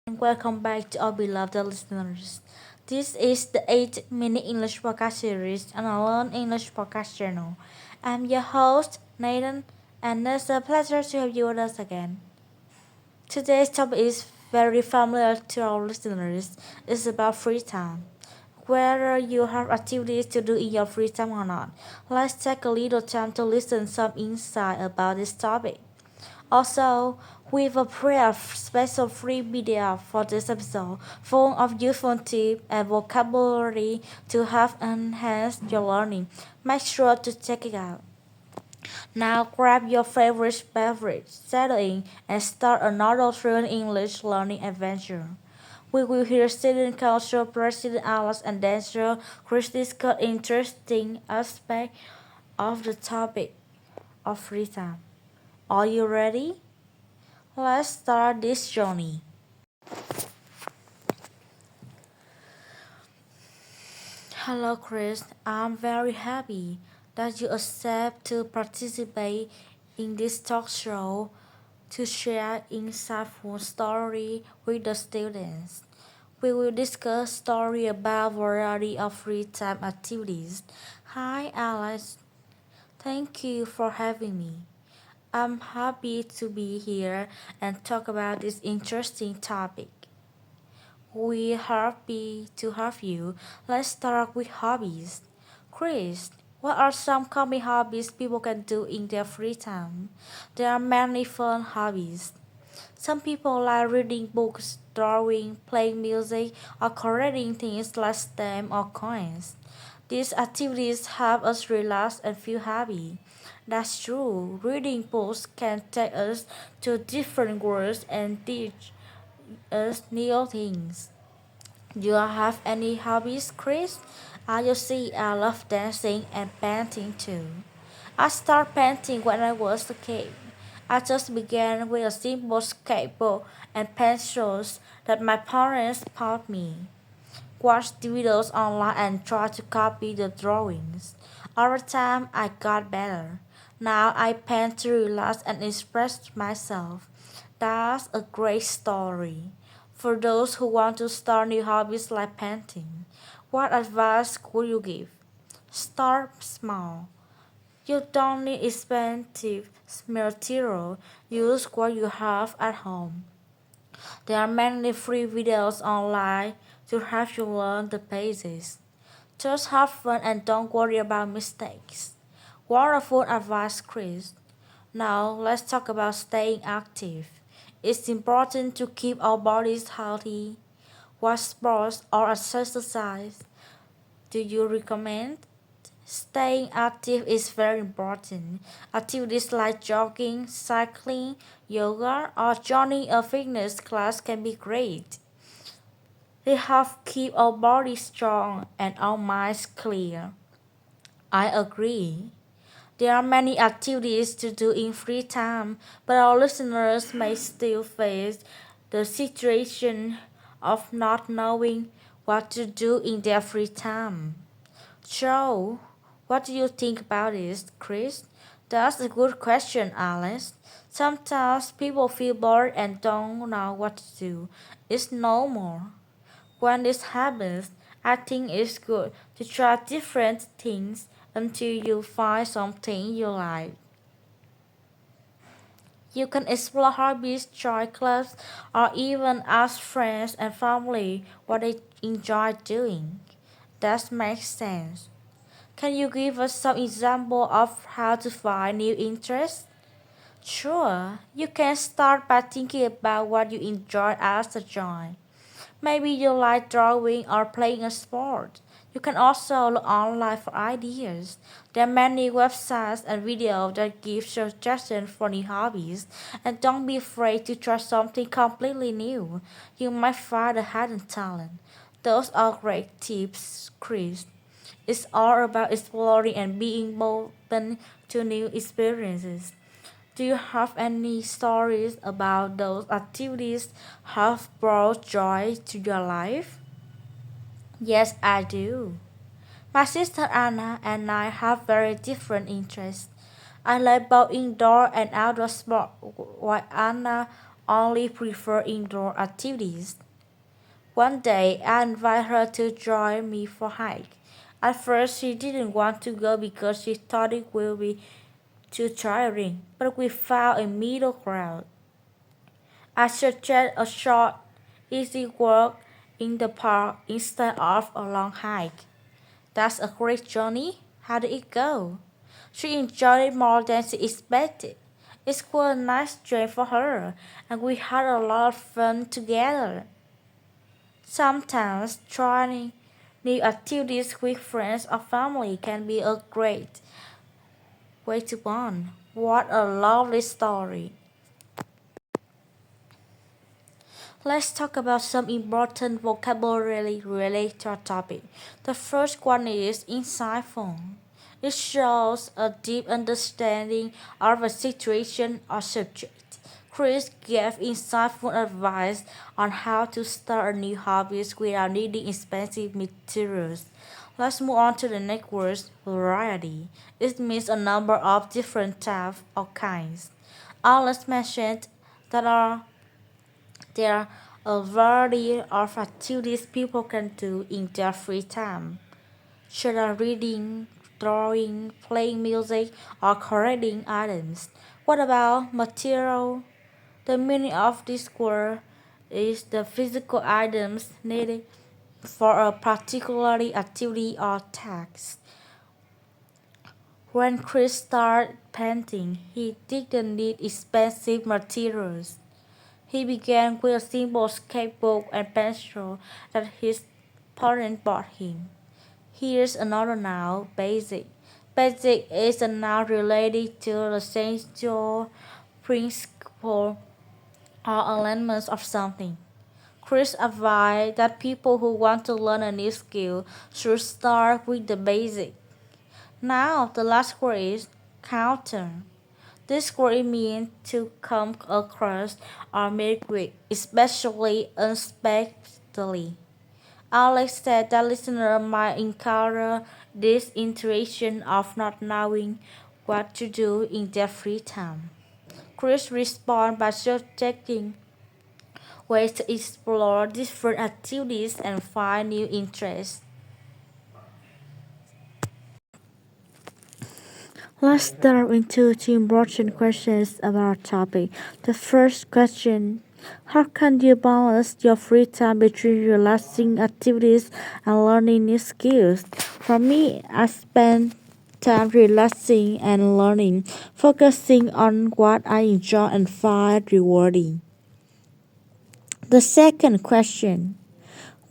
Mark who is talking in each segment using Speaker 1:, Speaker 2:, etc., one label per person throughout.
Speaker 1: and welcome back to our beloved listeners. This is the 8th Mini English Podcast series on our Learn English Podcast channel. I'm your host, Nathan, and it's a pleasure to have you with us again. Today's topic is very familiar to our listeners. It's about free time. Whether you have activities to do in your free time or not, let's take a little time to listen some insight about this topic. Also, we have prepared special free video for this episode, full of useful tips and vocabulary to help enhance your learning. Make sure to check it out. Now grab your favorite beverage, settle in, and start another thrilling English learning adventure. We will hear student council president Alice and dancer Chris discuss interesting aspects of the topic of free time. Are you ready? Let's start this journey. Hello, Chris. I'm very happy that you accept to participate in this talk show to share insightful story with the students. We will discuss story about variety of free time activities. Hi, Alice. Thank you for having me. I'm happy to be here and talk about this interesting topic. We're happy to have you. Let's start with hobbies. Chris, what are some common hobbies people can do in their free time? There are many fun hobbies. Some people like reading books, drawing, playing music, or collecting things like stamps or coins. These activities help us relax and feel happy. That's true. Reading books can take us to different worlds and teach us new things. Do you have any hobbies, Chris? You see, I love dancing and painting too. I started painting when I was a kid. I just began with a simple sketchbook and pencils that my parents taught me. Watched videos online and tried to copy the drawings. Over time, I got better. Now I paint to relax and express myself. That's a great story. For those who want to start new hobbies like painting, what advice would you give? Start small. You don't need expensive material. Use what you have at home. There are many free videos online to help you learn the basics. Just have fun and don't worry about mistakes. Wonderful advice, Chris. Now let's talk about staying active. It's important to keep our bodies healthy. What sports or exercise do you recommend? Staying active is very important. Activities like jogging, cycling, yoga, or joining a fitness class can be great. They help keep our bodies strong and our minds clear. I agree. There are many activities to do in free time, but our listeners may still face the situation of not knowing what to do in their free time. So, what do you think about this, Chris? That's a good question, Alice. Sometimes people feel bored and don't know what to do. It's normal. When this happens, I think it's good to try different things until you find something you like. You can explore hobbies, join clubs, or even ask friends and family what they enjoy doing. That makes sense. Can you give us some example of how to find new interests? Sure, you can start by thinking about what you enjoy as a joy. Maybe you like drawing or playing a sport. You can also look online for ideas. There are many websites and videos that give suggestions for new hobbies. And don't be afraid to try something completely new. You might find a hidden talent. Those are great tips, Chris. It's all about exploring and being open to new experiences. Do you have any stories about those activities have brought joy to your life? Yes, I do. My sister Anna and I have very different interests. I like both indoor and outdoor sports, while Anna only prefer indoor activities. One day, I invited her to join me for a hike. At first, she didn't want to go because she thought it would be too tiring, but we found a middle ground. I suggested a short, easy walk in the park instead of a long hike. That's a great journey. How did it go? She enjoyed it more than she expected. It was a nice trip for her, and we had a lot of fun together. Sometimes trying new activities with friends or family can be a great way to bond. What a lovely story! Let's talk about some important vocabulary related to our topic. The first one is insightful. It shows a deep understanding of a situation or subject. Chris gave insightful advice on how to start a new hobby without needing expensive materials. Let's move on to the next word, variety. It means a number of different types or kinds. Alex mentioned that there are a variety of activities people can do in their free time, such as reading, drawing, playing music, or collecting items. What about material? The meaning of this word is the physical items needed for a particular activity or task. When Chris started painting, he didn't need expensive materials. He began with a simple sketchbook and pencil that his parents bought him. Here's another noun, basic. Basic is a noun related to the essential principle or elements of something. Chris advised that people who want to learn a new skill should start with the basic. Now, the last word is counter. This word means to come across or meet with, especially unexpectedly. Alex said that listeners might encounter this intuition of not knowing what to do in their free time. Chris responded by suggesting ways to explore different activities and find new interests. Let's dive into two important questions about our topic. The first question: how can you balance your free time between relaxing activities and learning new skills? For me, I spend time relaxing and learning, focusing on what I enjoy and find rewarding. The second question: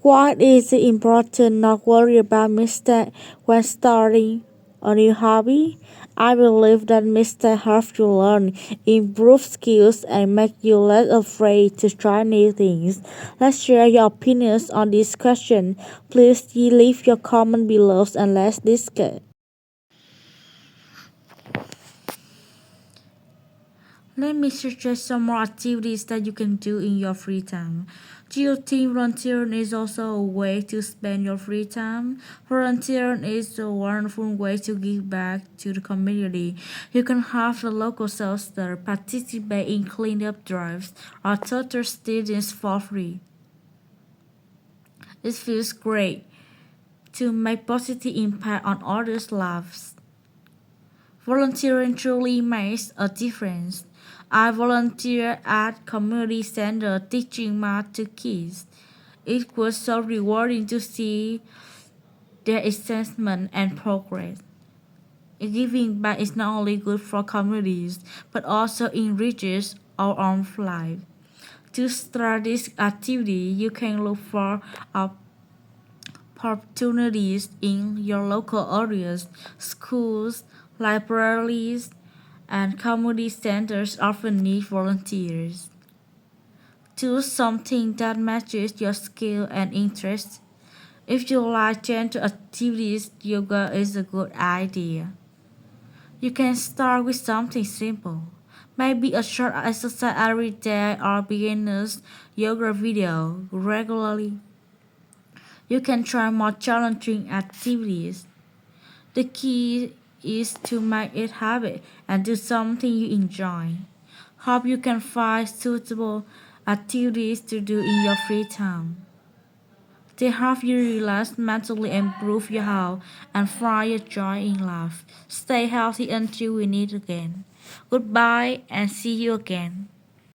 Speaker 1: why is it important not worry about mistakes when starting a new hobby? I believe that mistakes help you learn, improve skills, and make you less afraid to try new things. Let's share your opinions on this question. Please leave your comment below and let's discuss. Let me suggest some more activities that you can do in your free time. Do you think volunteering is also a way to spend your free time? Volunteering is a wonderful way to give back to the community. You can help the local shelter, participate in cleanup drives, or tutor students for free. It feels great to make positive impact on others' lives. Volunteering truly makes a difference. I volunteer at community center teaching math to kids. It was so rewarding to see their advancement and progress. Giving back is not only good for communities but also enriches our own life. To start this activity, you can look for opportunities in your local areas. Schools, libraries, and community centers often need volunteers. Choose something that matches your skill and interests. If you like gentle activities, yoga is a good idea. You can start with something simple, maybe a short exercise every day or beginner's yoga video regularly. You can try more challenging activities. The key is to make it habit and do something you enjoy. Hope you can find suitable activities to do in your free time. They help you relax mentally, improve your health, and find your joy in life. Stay healthy until we meet again. Goodbye and see you again.